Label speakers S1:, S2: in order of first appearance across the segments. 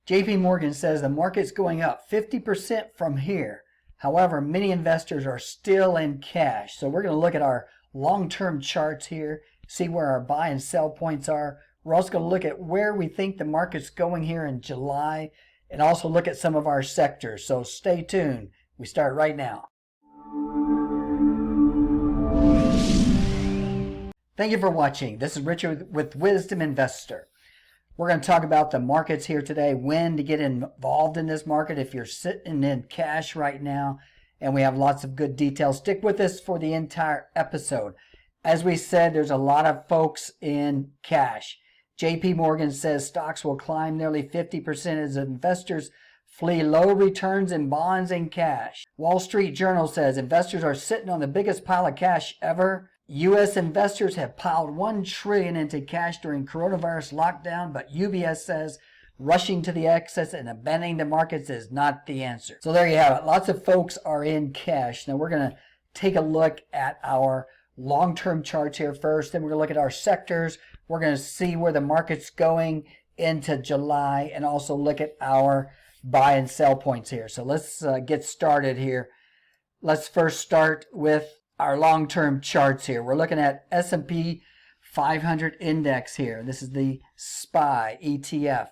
S1: JP Morgan says the market's going up 50% from here. However, many investors are still in cash. So we're going to look at our long-term charts here, see where our buy and sell points are. We're also going to look at where we think the market's going here in July, and also look at some of our sectors. So stay tuned. We start right now. Thank you for watching. This is Richard with Wisdom Investor. We're going to talk about the markets here today, when to get involved in this market if you're sitting in cash right now, and we have lots of good details. Stick with us for the entire episode. As we said, there's a lot of folks in cash. JP Morgan says stocks will climb nearly 50% as investors flee low returns in bonds and cash. Wall Street Journal says investors are sitting on the biggest pile of cash ever. U.S. investors have piled $1 trillion into cash during coronavirus lockdown, but UBS says rushing to the excess and abandoning the markets is not the answer. So there you have it. Lots of folks are in cash. Now we're going to take a look at our long-term charts here first. Then we're going to look at our sectors. We're going to see where the market's going into July, and also look at our buy and sell points here. So let's get started here. Let's first start with our long-term charts here. We're looking at S&P 500 index here. This is the SPY ETF.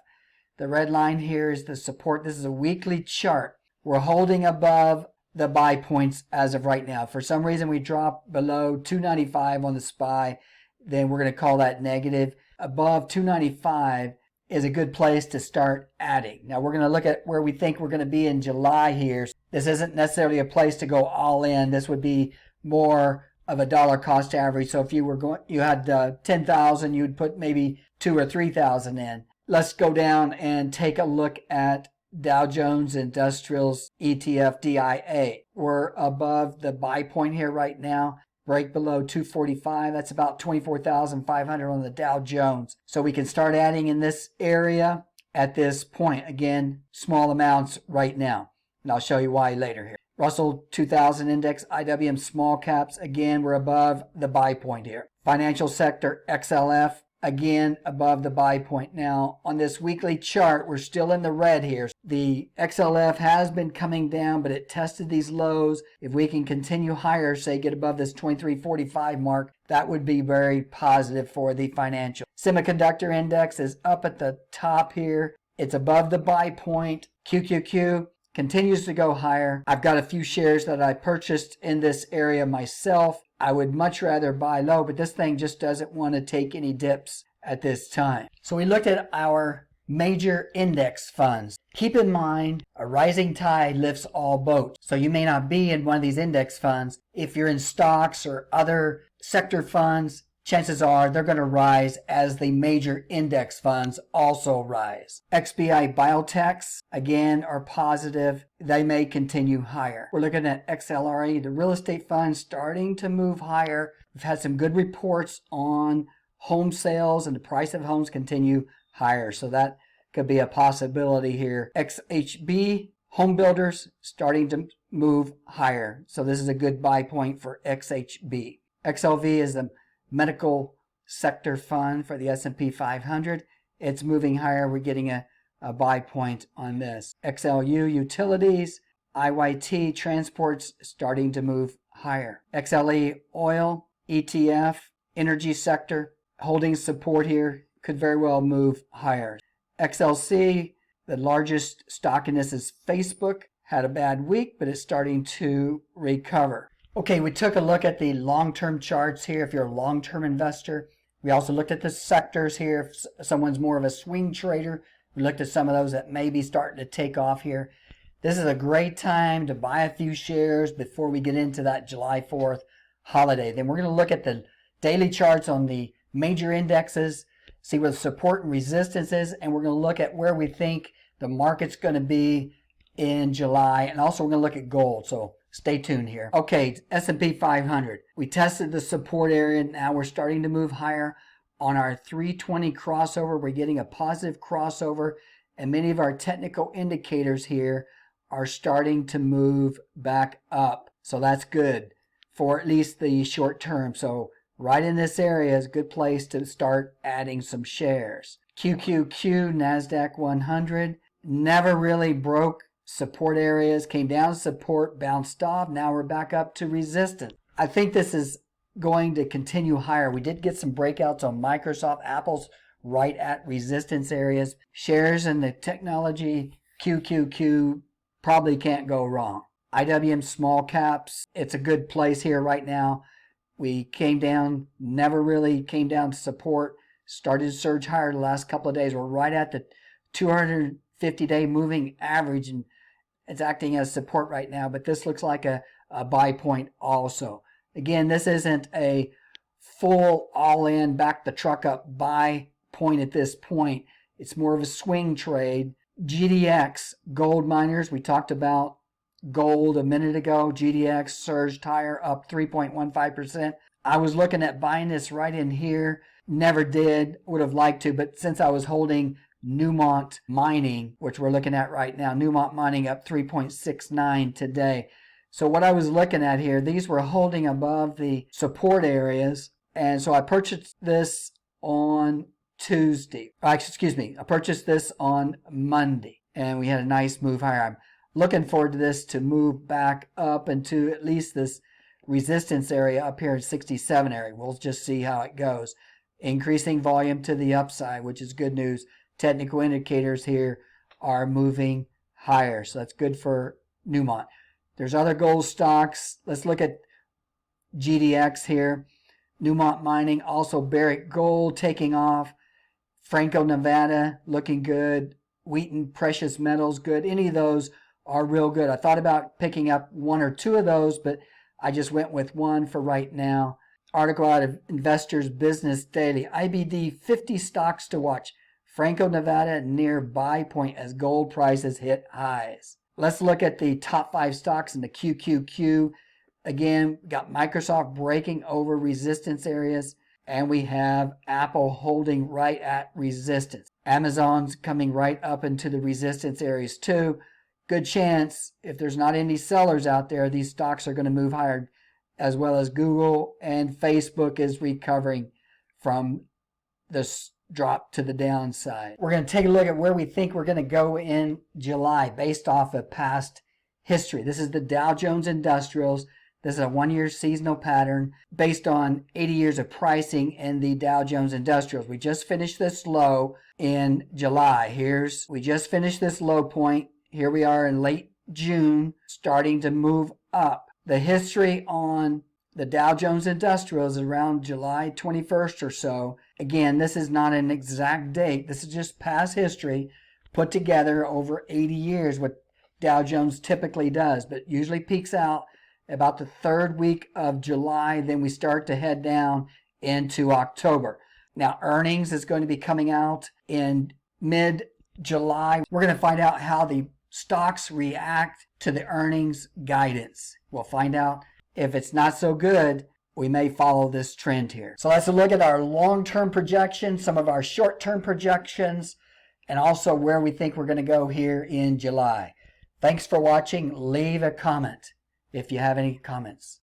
S1: The red line here is the support. This is a weekly chart. We're holding above the buy points as of right now. For some reason we dropped below 295 on the SPY, then we're going to call that negative. Above 295 is a good place to start adding. Now we're going to look at where we think we're going to be in July here. This isn't necessarily a place to go all in. This would be more of a dollar cost average. So if you had 10,000, you'd put maybe 2,000 or 3,000 in. Let's go down and take a look at Dow Jones Industrials ETF DIA. We're above the buy point here right now. Break below 245. That's about 24,500 on the Dow Jones. So we can start adding in this area at this point. Again, small amounts right now. And I'll show you why later here. Russell 2000 Index, IWM small caps. Again, we're above the buy point here. Financial sector, XLF. Again, above the buy point. Now, on this weekly chart, we're still in the red here. The XLF has been coming down, but it tested these lows. If we can continue higher, say get above this 2345 mark, that would be very positive for the financial. Semiconductor index is up at the top here. It's above the buy point. QQQ continues to go higher. I've got a few shares that I purchased in this area myself. I would much rather buy low, but this thing just doesn't want to take any dips at this time. So we looked at our major index funds. Keep in mind, a rising tide lifts all boats. So you may not be in one of these index funds. If you're in stocks or other sector funds, chances are they're going to rise as the major index funds also rise. XBI Biotechs, again, are positive. They may continue higher. We're looking at XLRE, the real estate fund, starting to move higher. We've had some good reports on home sales, and the price of homes continue higher. So that could be a possibility here. XHB, home builders, starting to move higher. So this is a good buy point for XHB. XLV is the medical sector fund for the S&P 500. It's moving higher. We're getting a buy point on this. XLU utilities, IYT transports starting to move higher. XLE oil, ETF, energy sector holding support here, could very well move higher. XLC, the largest stock in this is Facebook, had a bad week, but it's starting to recover. Okay, we took a look at the long-term charts here if you're a long-term investor. We also looked at the sectors here if someone's more of a swing trader. We looked at some of those that may be starting to take off here. This is a great time to buy a few shares before we get into that July 4th holiday. Then we're going to look at the daily charts on the major indexes, see where the support and resistance is, and we're going to look at where we think the market's going to be in July, and also we're going to look at gold. So stay tuned here. Okay, S&P 500. We tested the support area. Now we're starting to move higher. On our 320 crossover, we're getting a positive crossover, and many of our technical indicators here are starting to move back up. So that's good for at least the short term. So right in this area is a good place to start adding some shares. QQQ, NASDAQ 100. never really broke support areas, came down to support, bounced off. Now we're back up to resistance. I think this is going to continue higher. We did get some breakouts on Microsoft, Apple's right at resistance areas. Shares in the technology QQQ probably can't go wrong. IWM small caps, it's a good place here right now. We came down, never really came down to support, started to surge higher the last couple of days. We're right at the 250-day moving average, and it's acting as support right now, but this looks like a buy point also. Again, this isn't a full all-in, back the truck up buy point at this point. It's more of a swing trade. GDX, gold miners, we talked about gold a minute ago. GDX surged higher, up 3.15%. I was looking at buying this right in here. Never did. Would have liked to, but since I was holding Newmont Mining, which we're looking at right now, Newmont Mining up 3.69 today. So what I was looking at here, these were holding above the support areas. And so I purchased this on Tuesday. I purchased this on Monday. And we had a nice move higher. I'm looking forward to this to move back up into at least this resistance area up here in 67 area. We'll just see how it goes. Increasing volume to the upside, which is good news. Technical indicators here are moving higher. So that's good for Newmont. There's other gold stocks. Let's look at GDX here. Newmont Mining, also Barrick Gold taking off. Franco-Nevada looking good. Wheaton Precious Metals good. Any of those are real good. I thought about picking up one or two of those, but I just went with one for right now. Article out of Investors Business Daily. IBD 50 stocks to watch. Franco-Nevada near buy point as gold prices hit highs. Let's look at the top 5 stocks in the QQQ. Again, got Microsoft breaking over resistance areas, and we have Apple holding right at resistance. Amazon's coming right up into the resistance areas too. Good chance, if there's not any sellers out there, these stocks are going to move higher, as well as Google, and Facebook is recovering from this drop to the downside. We're going to take a look at where we think we're going to go in July based off of past history. This is the Dow Jones Industrials. This is a 1-year seasonal pattern based on 80 years of pricing in the Dow Jones Industrials. We just finished this low in July. We just finished this low point. Here we are in late June, starting to move up. The history on the Dow Jones Industrials is around July 21st or so. Again, this is not an exact date. This is just past history put together over 80 years, what Dow Jones typically does, but usually peaks out about the 3rd week of July. Then we start to head down into October. Now, earnings is going to be coming out in mid-July. We're going to find out how the stocks react to the earnings guidance. We'll find out if it's not so good. We may follow this trend here. So let's look at our long-term projections, some of our short-term projections, and also where we think we're going to go here in July. Thanks for watching. Leave a comment if you have any comments.